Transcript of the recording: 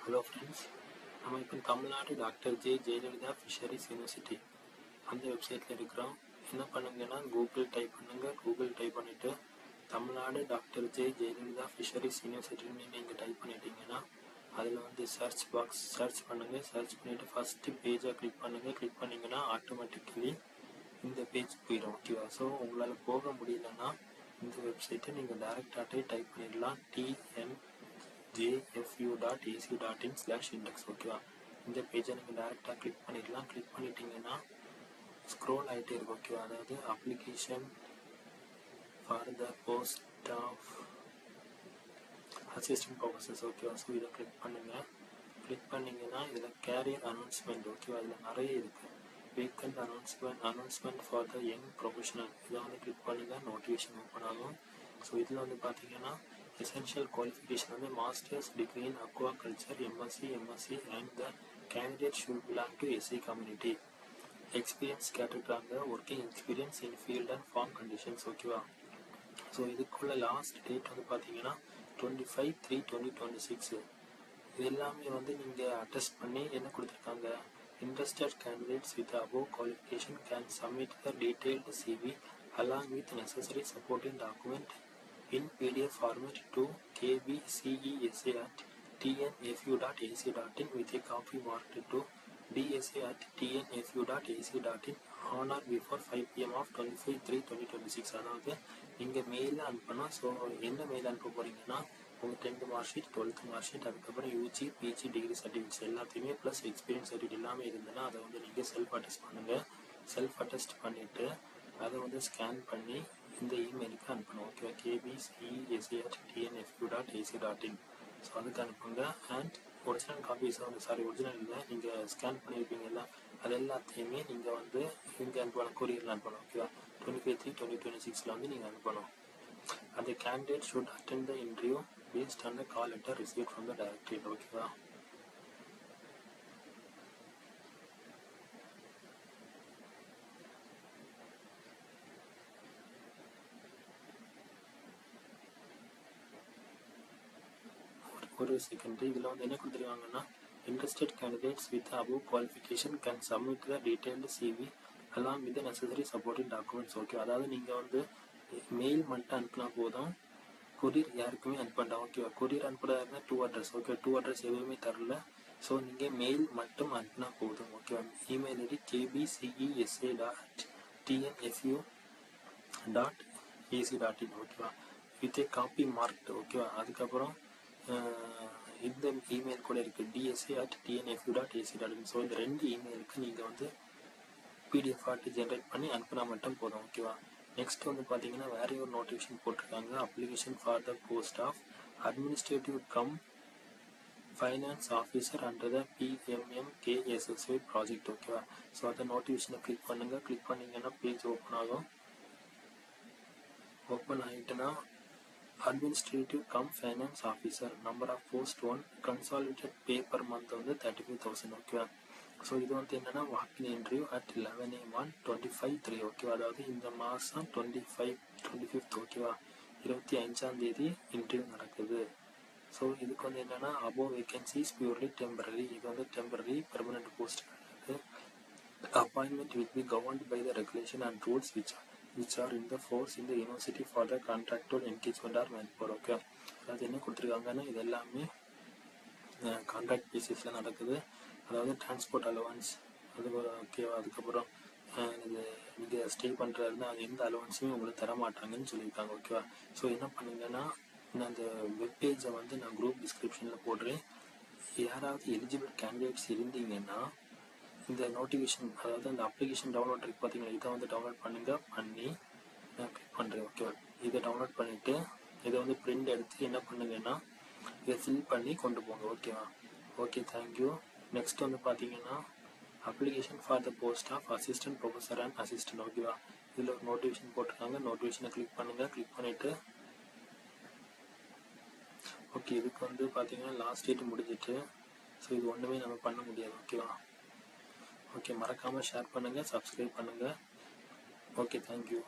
Hello friends, நம்ம இப்போ Tamil Nadu doctor J Jayalalithaa fisheries university அந்த வெப்சைட்டில் இருக்கிறோம். என்ன பண்ணுங்கன்னா கூகுள் டைப் பண்ணுங்கள். கூகுள் டைப் பண்ணிவிட்டு Tamil Nadu doctor J Jayalalithaa fisheries யூனிவர்சிட்டின்னு நீங்கள் டைப் பண்ணிட்டீங்கன்னா அதில் வந்து சர்ச் பாக்ஸ் சர்ச் பண்ணுங்கள். சர்ச் பண்ணிவிட்டு ஃபஸ்ட்டு பேஜை கிளிக் பண்ணுங்கள். கிளிக் பண்ணிங்கன்னா ஆட்டோமேட்டிக்கலி இந்த பேஜ் போயிடும். ஓகேவா? ஸோ உங்களால் போக முடியலன்னா இந்த வெப்சைட்டை நீங்கள் டேரெக்டாகவே டைப் பண்ணிடலாம். tnjfu.ac.in/index. ஓகேவா? இந்த பேஜை நீங்கள் டேரெக்டாக கிளிக் பண்ணிடலாம். கிளிக் பண்ணிட்டீங்கன்னா ஸ்க்ரோல் ஆகிட்டே இருக்கும். ஓகேவா? அதாவது application for the post of assistant professors. ஓகேவா? ஸோ இதை கிளிக் பண்ணுங்கள். கிளிக் பண்ணிங்கன்னா இதில் கேரியர் அனௌன்ஸ்மெண்ட். ஓகேவா? இதில் நிறைய இருக்குது. Vacant announcement for the young professional. இதை வந்து கிளிக் பண்ணுங்கள். நோட்டிஃபிகேஷன் ஓப்பன் ஆகும். ஸோ இதில் வந்து பார்த்தீங்கன்னா எசென்ஷியல் குவாலிஃபிகேஷன் வந்து master's degree in aquaculture, MSc and the candidate should belong to SC community. Experience கேட்டிருக்காங்க. Working experience in field and farm conditions. ஓகேவா? ஸோ இதுக்குள்ள லாஸ்ட் டேட் வந்து பார்த்தீங்கன்னா 25/3/2026. இது எல்லாமே வந்து நீங்கள் அட்டஸ்ட் பண்ணி என்ன கொடுத்துருக்காங்க, interested candidates with above qualification can submit the detailed CV along with necessary supporting document in PDF format to kbcesa@tnfu.ac.in with a copy marked to dsa@tnfu.ac.in on or before 5 PM of 25/3/2026. அதாவது நீங்கள் மெயிலில் அனுப்பணும். So என்ன mail அனுப்ப போகிறீங்கன்னா உங்கள் 10th mark sheet, 12th mark sheet, அதுக்கப்புறம் UG PG degree certificates எல்லாத்தையுமே ப்ளஸ் எக்ஸ்பீரியன்ஸ் சர்டிஃபிகேட் எல்லாமே இருந்ததுன்னா அதை வந்து நீங்கள் செல்ஃப் அட்டஸ்ட் பண்ணுங்கள். செல்ஃப் அட்டஸ்ட் பண்ணிவிட்டு அதை வந்து ஸ்கேன் பண்ணி இந்த இமெயிலுக்கு அனுப்பணும். Okay, kbcesa@tnfu.ac.in. ஸோ அதுக்கு அனுப்புங்க. அண்ட் ஒரிஜினல் காப்பீஸ் வந்து ஒரிஜினல் இல்லை, நீங்கள் ஸ்கேன் பண்ணியிருப்பீங்கல்ல, அது எல்லாத்தையுமே நீங்கள் வந்து இங்கே அனுப்பணும், கொரியரில் அனுப்பணும். ஓகேவா? 25/3/2026 வந்து நீங்கள் அனுப்பணும். அந்த candidate should attend the interview based on the call letter received from the directorate. ஓகேவா? ஒரு செகண்ட், இதில் வந்து என்ன கொடுத்துருக்காங்கன்னா interested candidates with above qualification can submit the detailed CV along with necessary supporting documents. Okay, அதாவது நீங்கள் வந்து mail மட்டும் அனுப்பினா போதும், கொரியர் யாருக்குமே அனுப்ப வேண்டாம். ஓகேவா? கொரியர் அனுப்புறதா 2 அட்ரஸ். ஓகே, 2 அட்ரஸ் எதுவுமே தரல. ஸோ நீங்கள் மெயில் மட்டும் அனுப்பினா போதும். ஓகேவா? Email ID kbcesa@tnfu.ac.in. ஓகேவா? With a copy marked. ஓகேவா? அதுக்கப்புறம் இந்த இமெயில் கூட இருக்குது, dsa@tnfu.ac.in. ஸோ இந்த 2 இமெயிலுக்கு நீங்கள் வந்து PDF ஆர்ட் ஜென்ரேட் பண்ணி அனுப்பினா மட்டும் போதும். ஓகேவா? நெக்ஸ்ட் வந்து பார்த்தீங்கன்னா வேற ஒரு நோட்டிஃபிகேஷன் போட்டிருக்காங்க. Application for the post of administrative cum finance officer under the PMMKSSY project. ஓகேவா? ஸோ அந்த நோட்டிஃபிகேஷனை கிளிக் பண்ணுங்கள். கிளிக் பண்ணிங்கன்னா பேஜ் ஓப்பன் ஆகும். ஓப்பன் ஆகிட்டுனா administrative cum finance officer, number of post 1, consolidated pay per month வந்து 35,000. ஓகேவா? ஸோ இது வந்து என்னென்னா walk in interview at 11 AM on 25/3. ஓகேவா? அதாவது இந்த மாதம் 25th. ஓகேவா? 25ஆம் தேதி இன்டர்வியூ நடக்குது. ஸோ இதுக்கு வந்து என்னென்னா அபோவ் வேகன்சிஸ் பியூர்லி டெம்பரரி. இது வந்து டெம்பரரி, பெர்மனன்ட் போஸ்ட் கிடையாது. Appointment will be governed by the regulation and rules which are in the force in the university for the contractual engagement or manpower. Okay, அதாவது என்ன கொடுத்துருக்காங்கன்னா இது எல்லாமே contract பேசிஸில் நடக்குது. அதாவது டிரான்ஸ்போர்ட் அலவன்ஸ் அது ஓகேவா? அதுக்கப்புறம் இது நீங்கள் ஸ்டே பண்ணுறதுனா அது எந்த அலவன்ஸுமே உங்களுக்கு தரமாட்டாங்கன்னு சொல்லியிருக்காங்க. ஓகேவா? ஸோ என்ன பண்ணுங்கன்னா நான் அந்த வெப்பேஜை வந்து நான் குரூப் டிஸ்கிரிப்ஷனில் போடுறேன். யாராவது எலிஜிபிள் கேண்டிடேட்ஸ் இருந்தீங்கன்னா இந்த நோட்டிஃபிகேஷன், அதாவது அந்த அப்ளிகேஷன் டவுன்லோட் இருக்குது பார்த்தீங்களா, இதை வந்து டவுன்லோட் பண்ணி நான் கிளிக் பண்ணுறேன். ஓகேவா? இதை டவுன்லோட் பண்ணிவிட்டு இதை வந்து பிரிண்ட் எடுத்து என்ன பண்ணுங்கன்னா இதை ஃபில் பண்ணி கொண்டு போங்க. ஓகேவா? Okay, thank you. நெக்ஸ்ட் வந்து பார்த்தீங்கன்னா application for the post of assistant professor and assistant. ஓகேவா? இதில் ஒரு நோட்டிஃபிகேஷன் போட்டிருக்காங்க. நோட்டிஃபிகேஷனை கிளிக் பண்ணுங்கள். கிளிக் பண்ணிவிட்டு ஓகே, இதுக்கு வந்து பார்த்தீங்கன்னா லாஸ்ட் டேட் முடிஞ்சிட்டு. ஸோ இது ஒன்றுமே நம்ம பண்ண முடியாது. ஓகேவா? ஓகே, மறக்காமல் ஷேர் பண்ணுங்கள், சப்ஸ்கிரைப் பண்ணுங்கள். Okay, thank you.